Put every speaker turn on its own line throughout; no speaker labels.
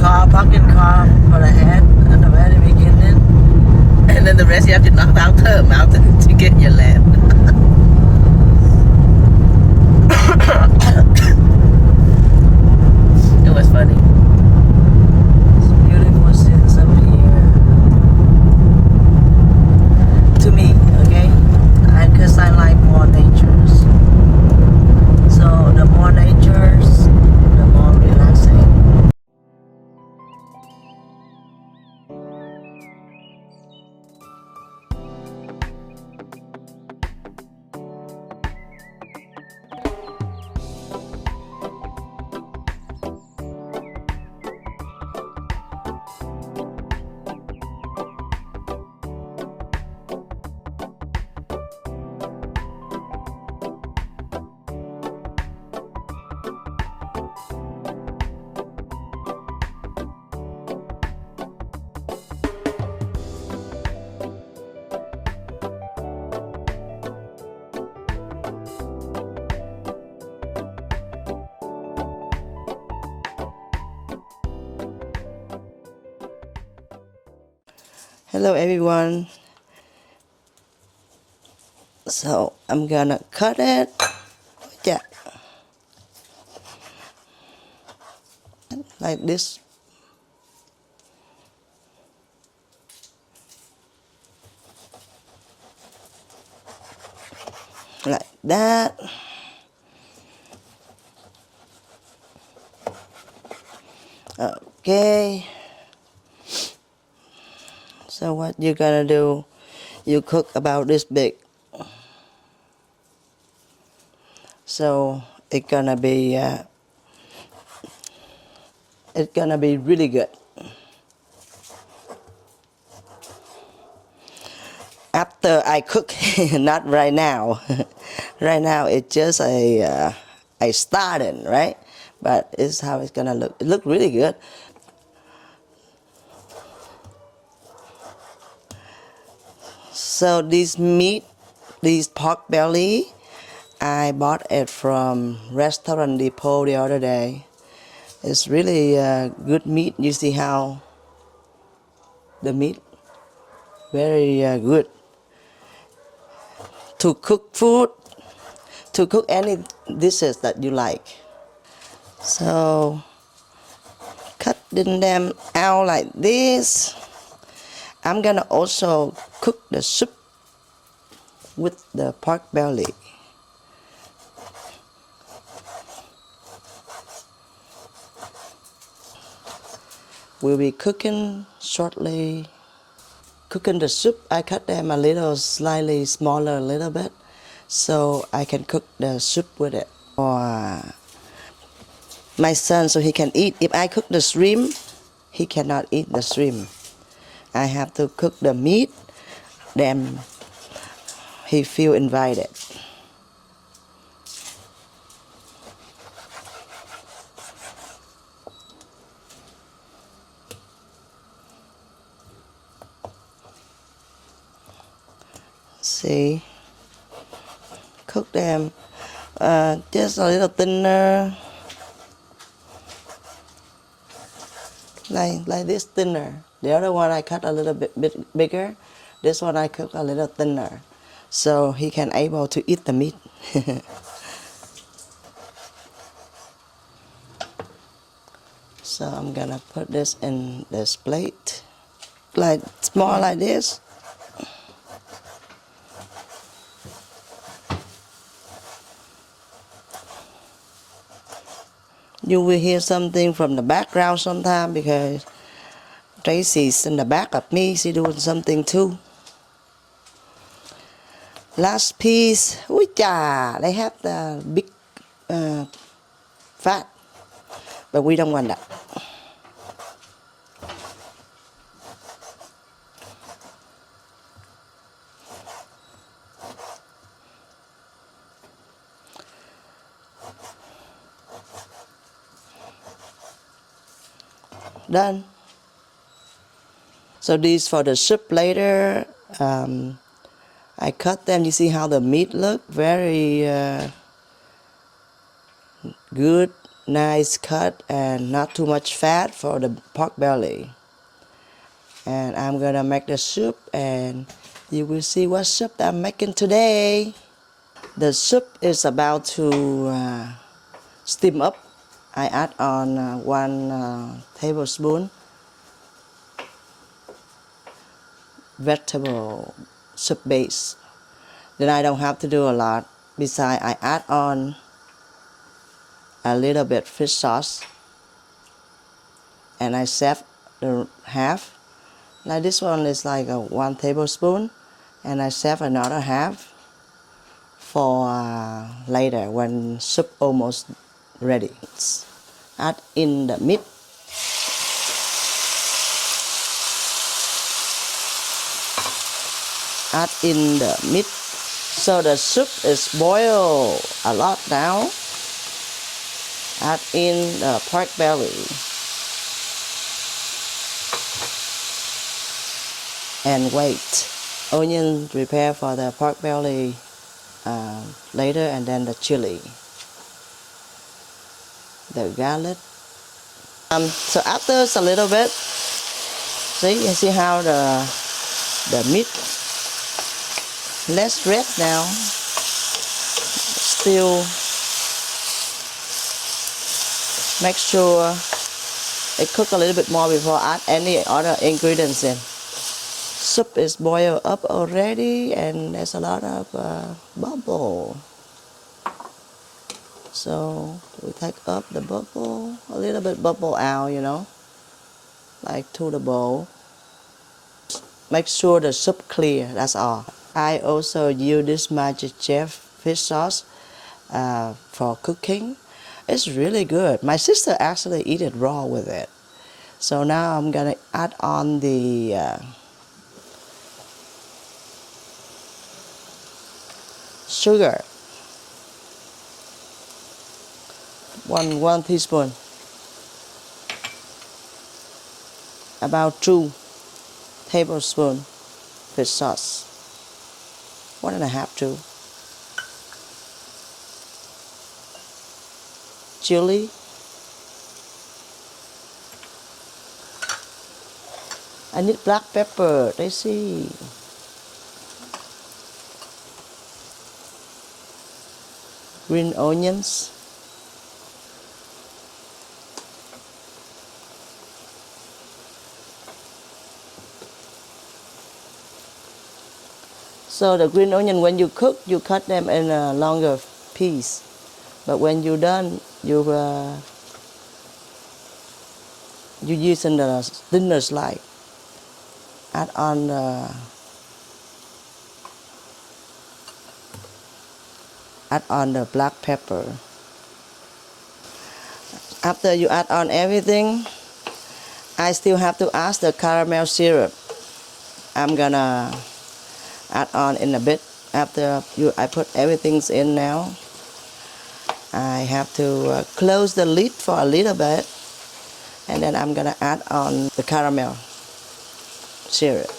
carb, pumpkin carb for the head at the very beginning.
And then the rest you have to knock out the mountain to get your land. It was funny.
It's beautiful scenes up here. To me, okay? Because I like more natures. So the more natures, the more relaxing. Hello everyone. So I'm gonna cut it. Yeah. Like this. Like that. Okay. So what you gonna do? You cook about this big. So it's gonna be really good. After I cook, not right now. Right now it's just a starting, right? But it's how it's gonna look. It look really good. So this meat, this pork belly, I bought it from Restaurant Depot the other day. It's really good meat. You see how the meat, very good. To cook food, to cook any dishes that you like. So cutting them out like this. I'm gonna also cook the soup with the pork belly. We'll be cooking shortly. Cooking the soup, I cut them a little slightly smaller a little bit so I can cook the soup with it. For my son, so he can eat. If I cook the shrimp, he cannot eat the shrimp. I have to cook the meat, then he feel invited. See, cook them just a little thinner, like this thinner. The other one I cut a little bit bigger. This one I cook a little thinner, so he can able to eat the meat. So I'm gonna put this in this plate, like small like this. You will hear something from the background sometime because Tracy's in the back of me. She's doing something too. Last piece. They have the big fat, but we don't want that. Done. So these for the soup later. I cut them. You see how the meat look? Very good. nice cut and not too much fat for the pork belly. And I'm gonna make the soup, and you will see what soup I'm making today. The soup is about to steam up. I add on 1 tablespoon vegetable soup base. Then I don't have to do a lot. Besides, I add on a little bit fish sauce, and I save the half. Now this one is like 1 tablespoon, and I save another half for later when soup almost ready. Add in the meat. Add in the meat. So the soup is boiled a lot now. Add in the pork belly. And wait. Onion prepare for the pork belly later, and then the chili. The garlic. So after a little bit, see how the meat less red now. Still make sure it cook a little bit more before add any other ingredients in. Soup is boiled up already, and there's a lot of bubble. So we take up the bubble, a little bit bubble out, like to the bowl. Make sure the soup clear, that's all. I also use this Magic Chef fish sauce for cooking. It's really good. My sister actually eat it raw with it. So now I'm gonna add on the sugar. One teaspoon. About 2 tablespoons fish sauce. 1.5 2. Chili. I need black pepper, they see. Green onions. So the green onion, when you cook, you cut them in a longer piece. But when you're done, you use in the thinner slice. Add on the black pepper. After you add on everything, I still have to add the caramel syrup. I'm gonna add on in a bit. After I put everything in now, I have to close the lid for a little bit, and then I'm gonna add on the caramel syrup.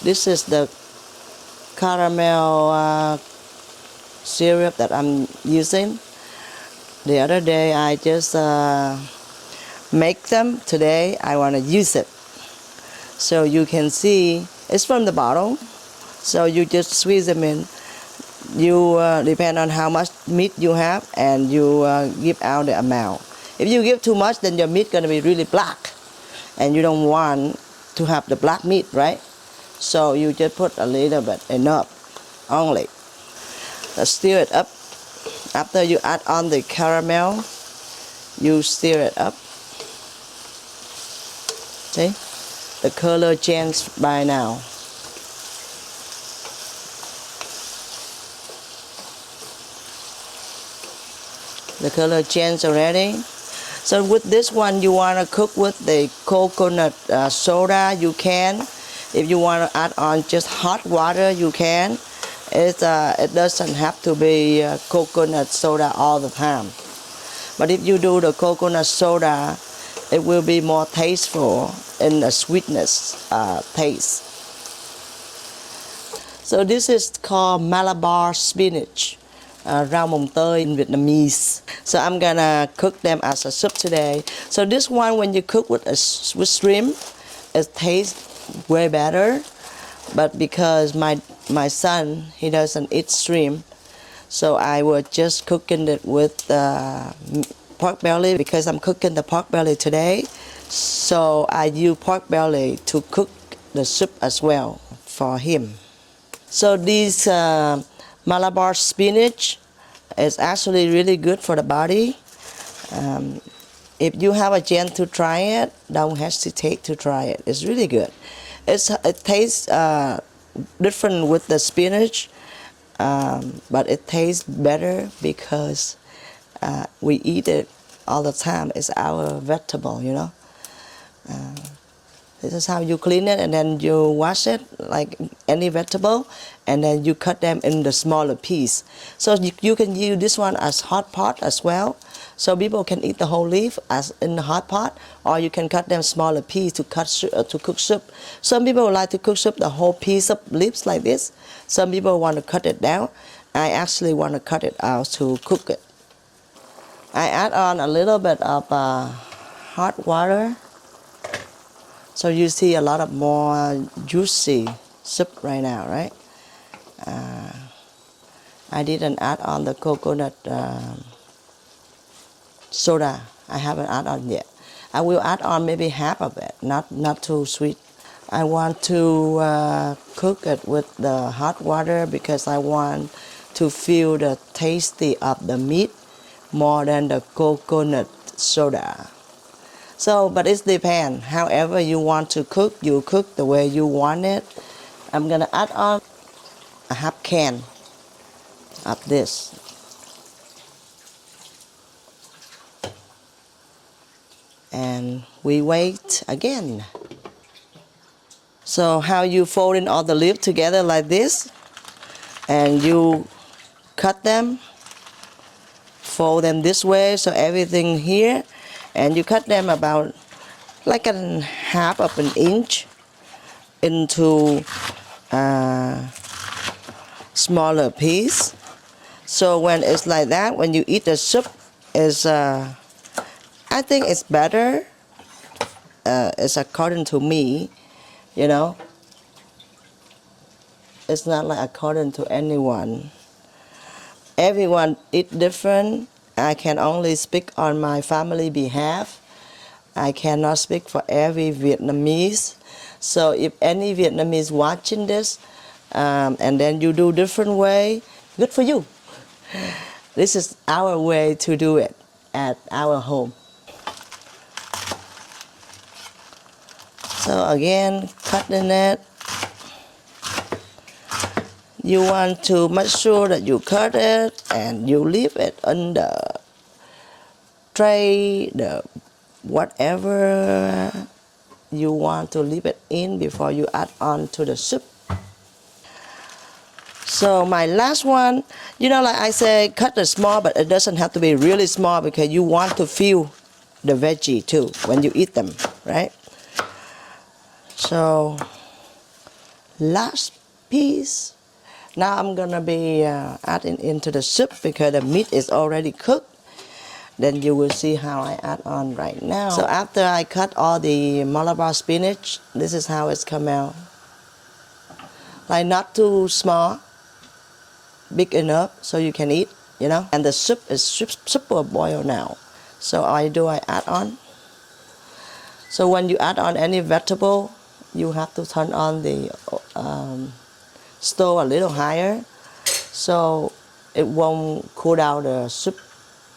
This is the caramel syrup that I'm using. The other day I just make them. Today I want to use it. So you can see it's from the bottle. So you just squeeze them in. You depend on how much meat you have, and you give out the amount. If you give too much, then your meat gonna be really black, and you don't want to have the black meat, right? So you just put a little bit, enough only. Stir it up. After you add on the caramel, you stir it up. See? The color changed by now. The color changed already. So with this one, you want to cook with the coconut soda, you can. If you want to add on just hot water, you can. It doesn't have to be coconut soda all the time. But if you do the coconut soda, it will be more tasteful in the sweetness taste. So this is called Malabar spinach. rau mồng tơi in Vietnamese. So I'm gonna cook them as a soup today. So this one, when you cook with shrimp, it tastes way better. But because my son, he doesn't eat shrimp, so I was just cooking it with pork belly because I'm cooking the pork belly today. So I use pork belly to cook the soup as well for him. So this Malabar spinach is actually really good for the body. If you have a chance to try it, don't hesitate to try it. It's really good. It tastes different with the spinach, but it tastes better because we eat it all the time. It's our vegetable, you know. This is how you clean it, and then you wash it like any vegetable, and then you cut them in the smaller piece. So you can use this one as hot pot as well. So people can eat the whole leaf as in the hot pot, or you can cut them smaller piece to cook soup. Some people like to cook soup the whole piece of leaves like this. Some people want to cut it down. I actually want to cut it out to cook it. I add on a little bit of hot water. So you see a lot of more juicy soup right now, right? I didn't add on the coconut soda. I haven't added on yet. I will add on maybe half of it, not too sweet. I want to cook it with the hot water because I want to feel the tasty of the meat more than the coconut soda. So, but it depends. However you want to cook, you cook the way you want it. I'm gonna add on a half can of this. And we wait again. So how you fold in all the leaves together like this, and you cut them, fold them this way, so everything here, and you cut them about like a half of an inch into smaller piece. So when it's like that, when you eat the soup, is I think it's better. It's according to me, you know. It's not like according to anyone. Everyone eat different. I can only speak on my family behalf. I cannot speak for every Vietnamese. So if any Vietnamese watching this, and then you do different way, good for you. This is our way to do it at our home. So again, cutting it. You want to make sure that you cut it and you leave it on the tray, the whatever you want to leave it in before you add on to the soup. So my last one, you know, like I say, cut it small, but it doesn't have to be really small because you want to feel the veggie too when you eat them, right? So last piece. Now I'm gonna be adding into the soup because the meat is already cooked. Then you will see how I add on right now. So after I cut all the Malabar spinach, this is how it's come out. Like not too small, big enough so you can eat, you know. And the soup is super boiled now. So I add on. So when you add on any vegetable, you have to turn on the stove a little higher so it won't cool down the soup,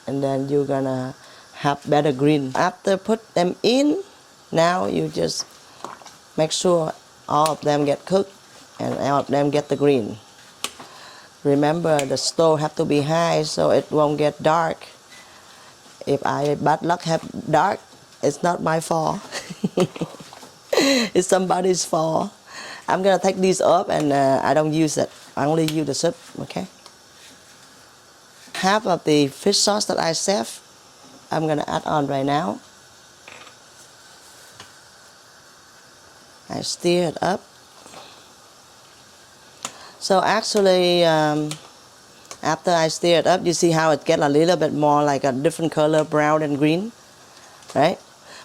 and then you're gonna have better green. After put them in, now you just make sure all of them get cooked and all of them get the green. Remember, the stove have to be high so it won't get dark. If I bad luck have dark, it's not my fault. It's somebody's fault. I'm gonna take these up and I don't use it. I only use the soup, okay? Half of the fish sauce that I saved, I'm gonna add on right now. I stir it up. So actually, I After I stir it up, you see how it get a little bit more like a different color, brown and green, right?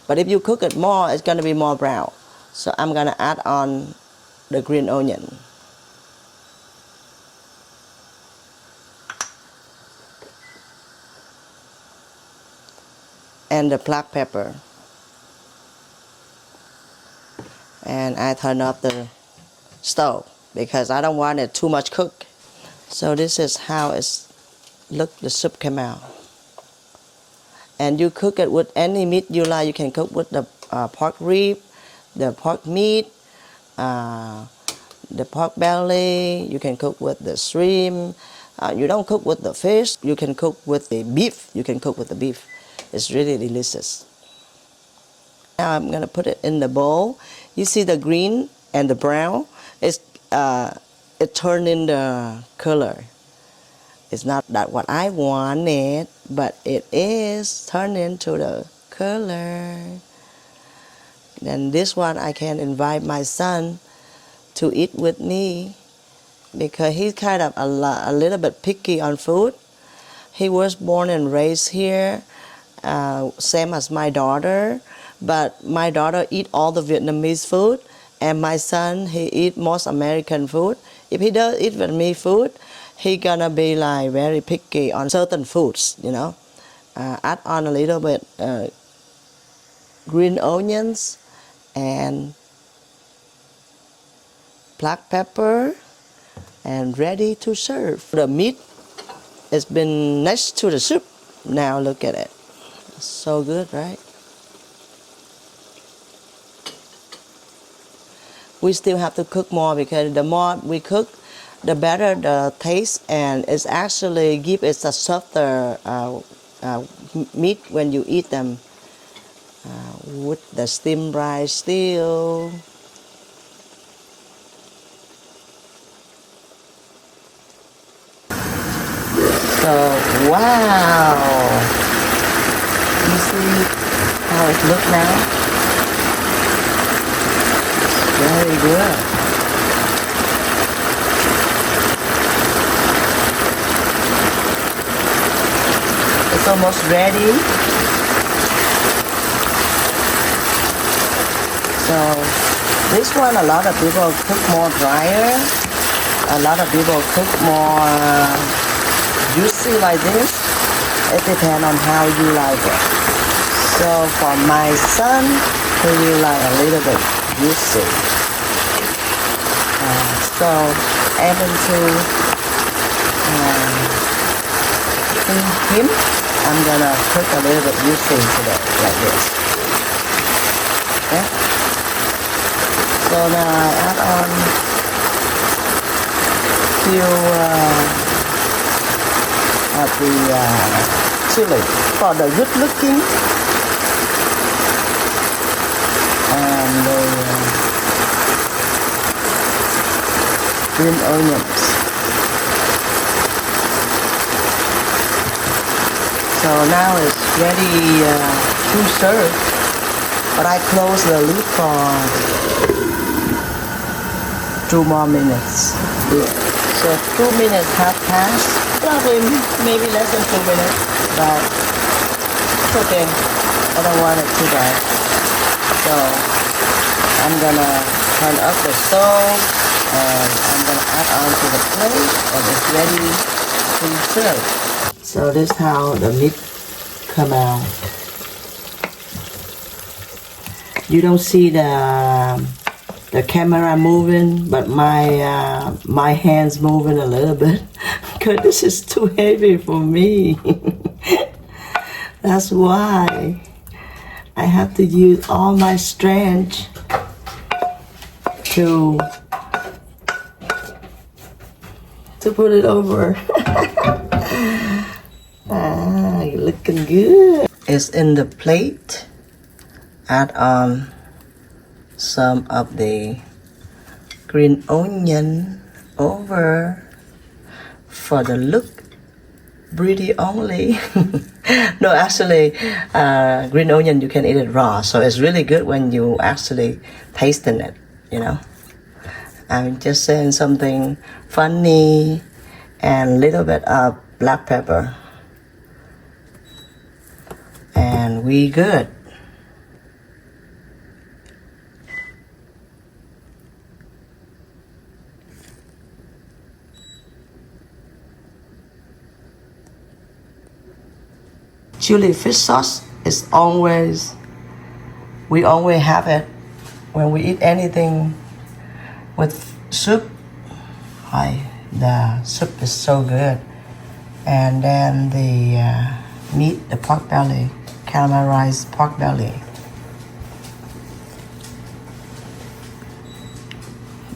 But if you cook it more, it's gonna be more brown. So I'm gonna add on the green onion. And the black pepper. And I turn off the stove because I don't want it too much cooked. So this is how the soup came out. And you cook it with any meat you like. You can cook with the pork rib, the pork meat, the pork belly. You can cook with the shrimp. You don't cook with the fish. You can cook with the beef. You can cook with the beef. It's really delicious. Now I'm gonna put it in the bowl. You see the green and the brown? It turned in the color. It's not that what I wanted, but it is turned into the color. Then this one I can invite my son to eat with me because he's kind of a little bit picky on food. He was born and raised here, same as my daughter, but my daughter eat all the Vietnamese food, and my son, he eat most American food. If he does eat Vietnamese food, he gonna be like very picky on certain foods, you know. Add on a little bit green onions and black pepper, and ready to serve. The meat has been next to the soup. Now look at it. It's so good, right? We still have to cook more because the more we cook, the better the taste, and it's actually give it a softer meat when you eat them with the steamed rice still. So wow, you see how it looks now? Very good. It's almost ready. So this one, a lot of people cook more drier. A lot of people cook more juicy like this. It depends on how you like it. So for my son, he will like a little bit juicy. So adding to him, I'm gonna cook a little bit juicy today, like this. Okay. So now I add on few of the chili for the good looking, and the green onions. So now it's ready to serve, but I close the lid for 2 more minutes. Yeah. So 2 minutes have passed, probably maybe less than 2 minutes, but it's okay. I don't want it too bad. So I'm gonna turn up the stove, and I'm gonna add on to the plate, and it's ready to serve. So this is how the meat come out. You don't see the camera moving, but my hands moving a little bit because this is too heavy for me. That's why I have to use all my strength to put it over. You're looking good. It's in the plate. Add on some of the green onion over for the look, pretty only. No, actually, green onion you can eat it raw, so it's really good when you actually tasting it, you know. I'm just saying something funny and little bit of black pepper. And we good. Chili fish sauce is always, we always have it when we eat anything with soup. The soup is so good. And then the meat, the pork belly, caramelized pork belly.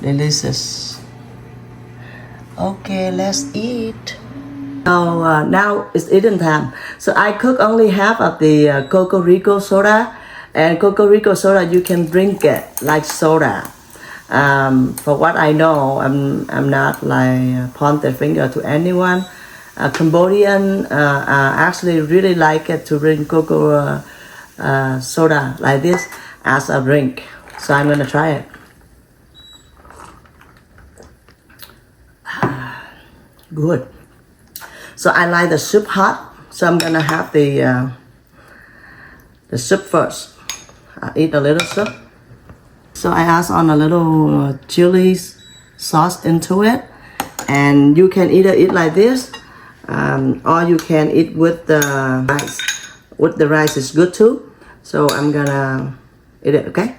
Delicious. Okay, let's eat. So now it's eating time. So I cook only half of the Cocorico soda, and Cocorico soda you can drink it like soda. For what I know, I'm not like point the finger to anyone. Cambodian actually really like it to drink cocoa soda like this as a drink. So I'm gonna try it. Good. So I like the soup hot, so I'm gonna have the soup first. I eat a little soup. So I add on a little chili sauce into it, and you can either eat like this, or you can eat with the rice. With the rice is good too. So I'm gonna eat it. Okay.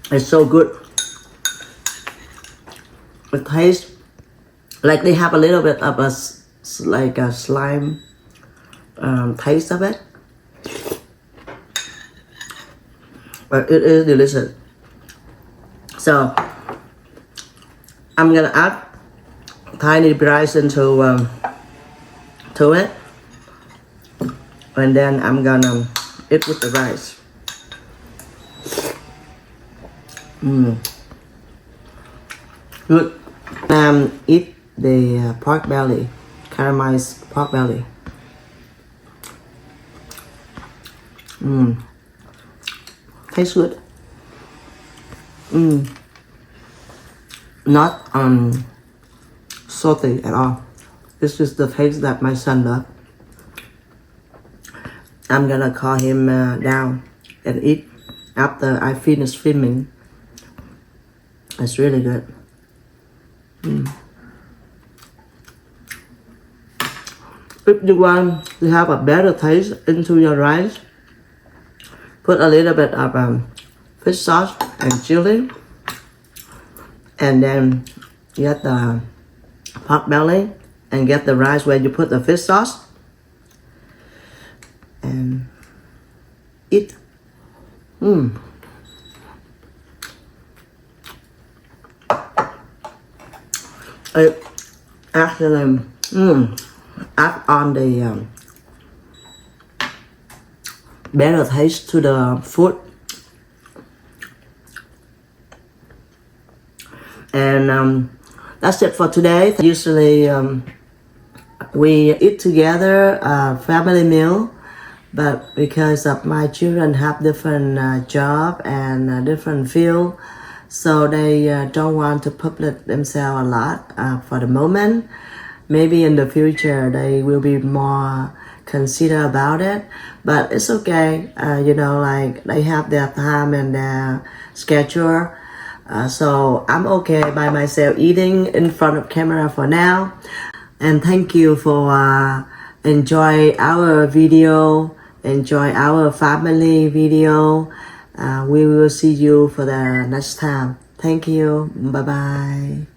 It's so good. It tastes like they have a little bit of a like a slime taste of it, but it is delicious. So I'm gonna add tiny rice into to it, and then I'm gonna eat with the rice. Good. Eat the pork belly, caramelized pork belly. Tastes good. Not salty at all. This is the taste that my son loves. I'm gonna call him down and eat after I finish filming. It's really good. If you want to have a better taste into your rice, put a little bit of fish sauce and chili, and then get the pork belly and get the rice where you put the fish sauce and eat. It actually add on the better taste to the food. And that's it for today. Usually we eat together a family meal, but because of my children have different job and different field, so they don't want to publish themselves a lot for the moment. Maybe in the future they will be more consider about it, but it's okay. You know, like they have their time and their schedule. So I'm okay by myself eating in front of camera for now. And thank you for enjoy our video, enjoy our family video. We will see you for the next time. Thank you. Bye bye.